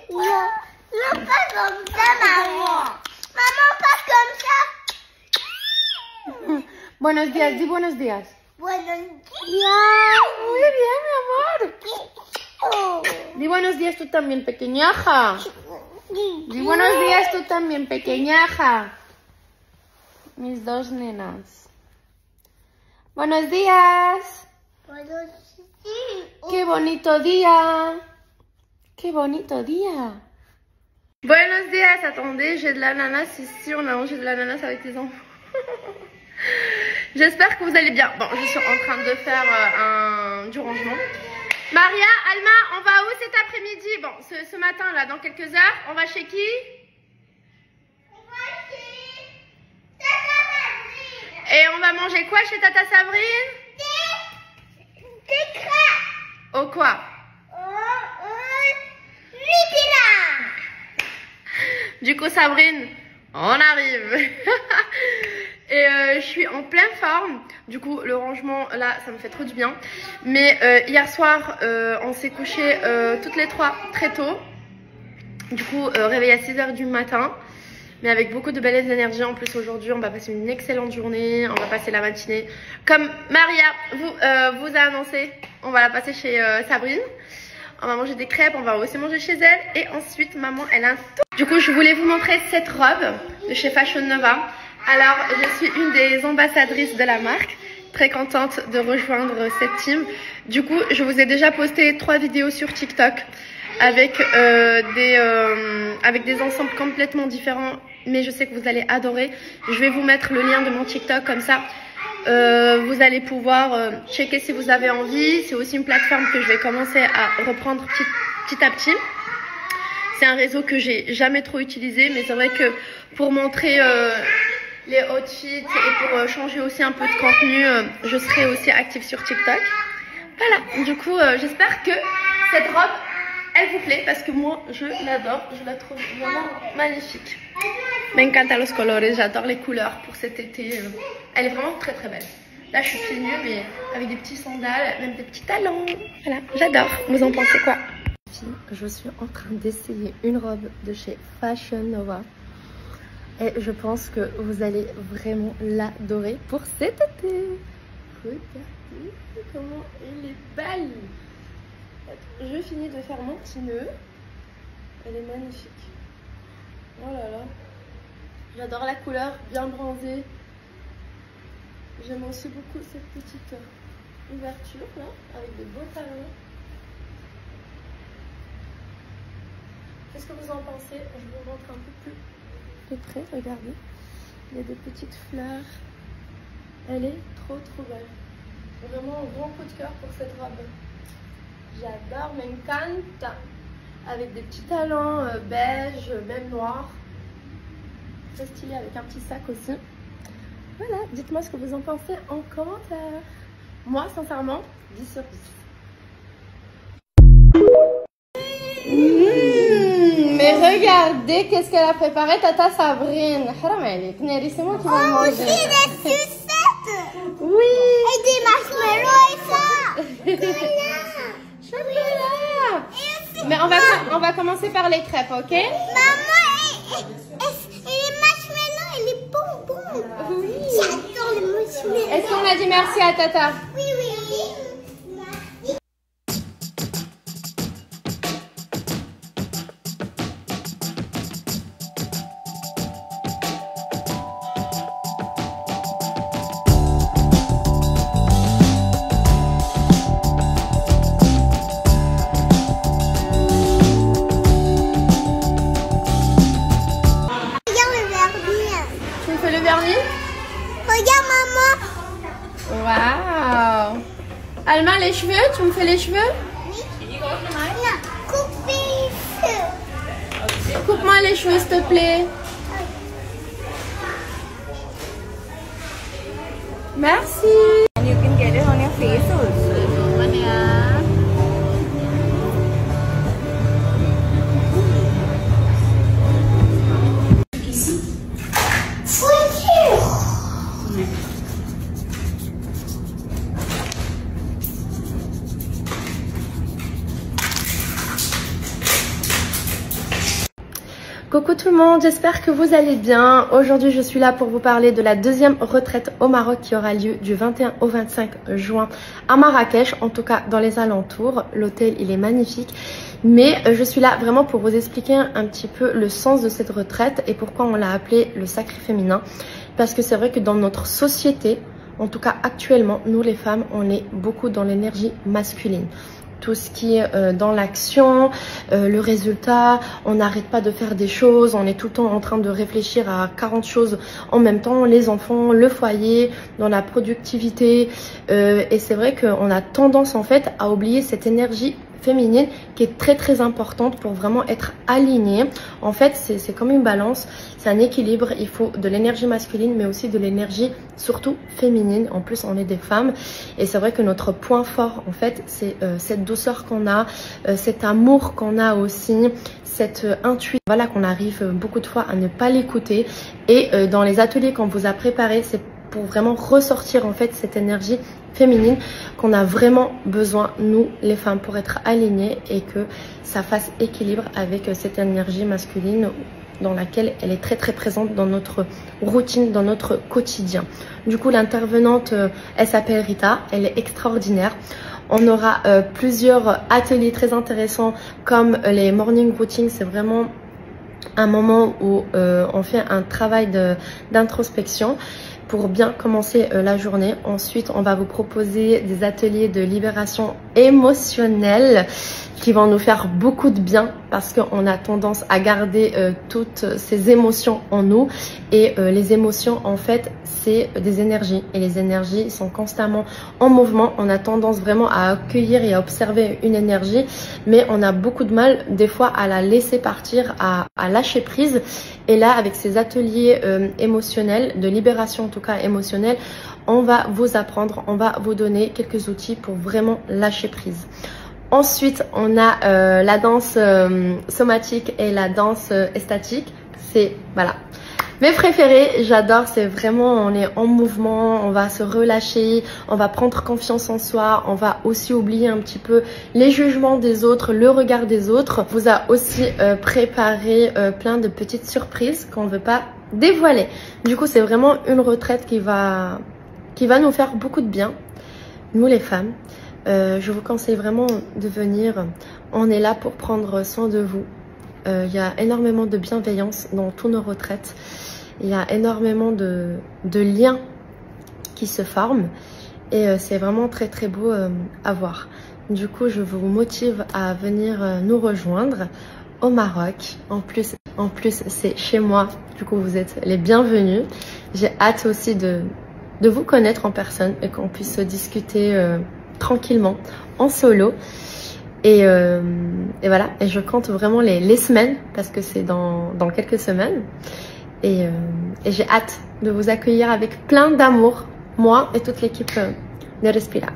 Je fais comme ça, maman. Maman, pas comme ça. Buenos días, di buenos días. Buenos días. Muy bien, mi amor. Oh. Di buenos días tú también, pequeñaja. Di buenos días tú también, pequeñaja. Mis dos nenas. Buenos días. Buenos días. Qué bonito día. Qué bonito día. Buenos días. Attendez, j'ai de l'ananas ici. On a mangé de l'ananas avec les enfants. J'espère que vous allez bien. Bon, je suis en train de faire du rangement. Maria, Alma, on va où cet après-midi? Bon, ce matin, là, dans quelques heures, on va chez qui? On va chez Tata Sabrine. Et on va manger quoi chez Tata Sabrine? Des crêpes. Oh quoi? Du coup, Sabrine, on arrive. Et je suis en pleine forme. Du coup, le rangement, là, ça me fait trop du bien. Mais hier soir, on s'est couché toutes les trois très tôt. Du coup, réveillé à 6 h du matin. Mais avec beaucoup de belles énergies. En plus, aujourd'hui, on va passer une excellente journée. On va passer la matinée. Comme Maria vous a annoncé, on va la passer chez Sabrine. On va manger des crêpes, on va aussi manger chez elle. Et ensuite, maman, elle a un tout. Du coup, je voulais vous montrer cette robe de chez Fashion Nova. Alors, je suis une des ambassadrices de la marque. Très contente de rejoindre cette team. Du coup, je vous ai déjà posté 3 vidéos sur TikTok avec des ensembles complètement différents. Mais je sais que vous allez adorer. Je vais vous mettre le lien de mon TikTok comme ça. Vous allez pouvoir checker si vous avez envie. C'est aussi une plateforme que je vais commencer à reprendre petit à petit. C'est un réseau que j'ai jamais trop utilisé, mais c'est vrai que pour montrer les outfits et pour changer aussi un peu de contenu, je serai aussi active sur TikTok. Voilà, du coup, j'espère que cette robe, elle vous plaît parce que moi, je l'adore. Je la trouve vraiment magnifique. Me encantan los colores, j'adore les couleurs pour cet été. Elle est vraiment très très belle. Là, je suis pieds nus, mais avec des petits sandales, même des petits talons. Voilà, j'adore. Vous en pensez quoi? Je suis en train d'essayer une robe de chez Fashion Nova. Et je pense que vous allez vraiment l'adorer pour cet été. Regardez comment elle est belle. Je finis de faire mon petit nœud. Elle est magnifique. Oh là là. J'adore la couleur bien bronzée. J'aime aussi beaucoup cette petite ouverture là, avec de beaux talons. Qu'est-ce que vous en pensez? Je vous montre un peu plus de près, regardez. Il y a des petites fleurs. Elle est trop belle. Vraiment un grand coup de cœur pour cette robe. J'adore, me encanta. Avec des petits talons beige, même noir. Très stylé avec un petit sac aussi. Voilà, dites-moi ce que vous en pensez en commentaire. Moi, sincèrement, 10 sur 10. Mais regardez qu'est-ce qu'elle a préparé, Tata Sabrine. C'est moi qui vais manger. Aussi des sucettes. Oui. Et des marshmallows et ça. Chocolat. Mais on va commencer par les crêpes, ok? Maman, et les marshmallows et les bonbons. Oui. J'adore les marshmallows. Est-ce qu'on a dit merci à Tata? Oui. Regarde maman. Waouh. Alma, les cheveux, tu me fais les cheveux? Oui. Coupe les cheveux. Coupe-moi les cheveux s'il te plaît. Merci. And you can get it on your face also. Coucou tout le monde, j'espère que vous allez bien. Aujourd'hui je suis là pour vous parler de la deuxième retraite au Maroc qui aura lieu du 21 au 25 juin à Marrakech, en tout cas dans les alentours. L'hôtel il est magnifique, mais je suis là vraiment pour vous expliquer un petit peu le sens de cette retraite et pourquoi on l'a appelée le sacré féminin. Parce que c'est vrai que dans notre société, en tout cas actuellement, nous les femmes, on est beaucoup dans l'énergie masculine. Tout ce qui est dans l'action, le résultat, on n'arrête pas de faire des choses, on est tout le temps en train de réfléchir à 40 choses en même temps, les enfants, le foyer, dans la productivité. Et c'est vrai qu'on a tendance en fait à oublier cette énergie féminine qui est très importante pour vraiment être alignée. En fait, c'est comme une balance, c'est un équilibre. Il faut de l'énergie masculine mais aussi de l'énergie surtout féminine. En plus, on est des femmes et c'est vrai que notre point fort en fait, c'est cette douceur qu'on a, cet amour qu'on a aussi, cette intuition, voilà, qu'on arrive beaucoup de fois à ne pas l'écouter. Et dans les ateliers qu'on vous a préparés, c'est pour vraiment ressortir en fait cette énergie féminine qu'on a vraiment besoin, nous les femmes, pour être alignées et que ça fasse équilibre avec cette énergie masculine dans laquelle elle est très présente dans notre routine, dans notre quotidien. Du coup, l'intervenante, elle s'appelle Rita, elle est extraordinaire. On aura plusieurs ateliers très intéressants comme les morning routines. C'est vraiment un moment où on fait un travail d'introspection pour bien commencer la journée. Ensuite, on va vous proposer des ateliers de libération émotionnelle qui vont nous faire beaucoup de bien parce qu'on a tendance à garder toutes ces émotions en nous. Et les émotions, en fait, c'est des énergies. Et les énergies sont constamment en mouvement. On a tendance vraiment à accueillir et à observer une énergie, mais on a beaucoup de mal des fois à la laisser partir, à lâcher prise. Et là, avec ces ateliers émotionnels, de libération en tout cas émotionnelle, on va vous apprendre, on va vous donner quelques outils pour vraiment lâcher prise. Ensuite, on a la danse somatique et la danse estatique. C'est, voilà, mes préférés, j'adore. C'est vraiment, on est en mouvement, on va se relâcher, on va prendre confiance en soi, on va aussi oublier un petit peu les jugements des autres, le regard des autres. On vous a aussi préparé plein de petites surprises qu'on ne veut pas dévoiler. Du coup, c'est vraiment une retraite qui va nous faire beaucoup de bien, nous les femmes. Je vous conseille vraiment de venir. On est là pour prendre soin de vous. Il y a énormément de bienveillance dans toutes nos retraites. Il y a énormément de liens qui se forment. Et c'est vraiment très beau à voir. Du coup, je vous motive à venir nous rejoindre au Maroc. En plus c'est chez moi. Du coup, vous êtes les bienvenus. J'ai hâte aussi de vous connaître en personne et qu'on puisse discuter tranquillement en solo. Et voilà, et je compte vraiment les semaines parce que c'est dans quelques semaines. Et j'ai hâte de vous accueillir avec plein d'amour, moi et toute l'équipe de Respira.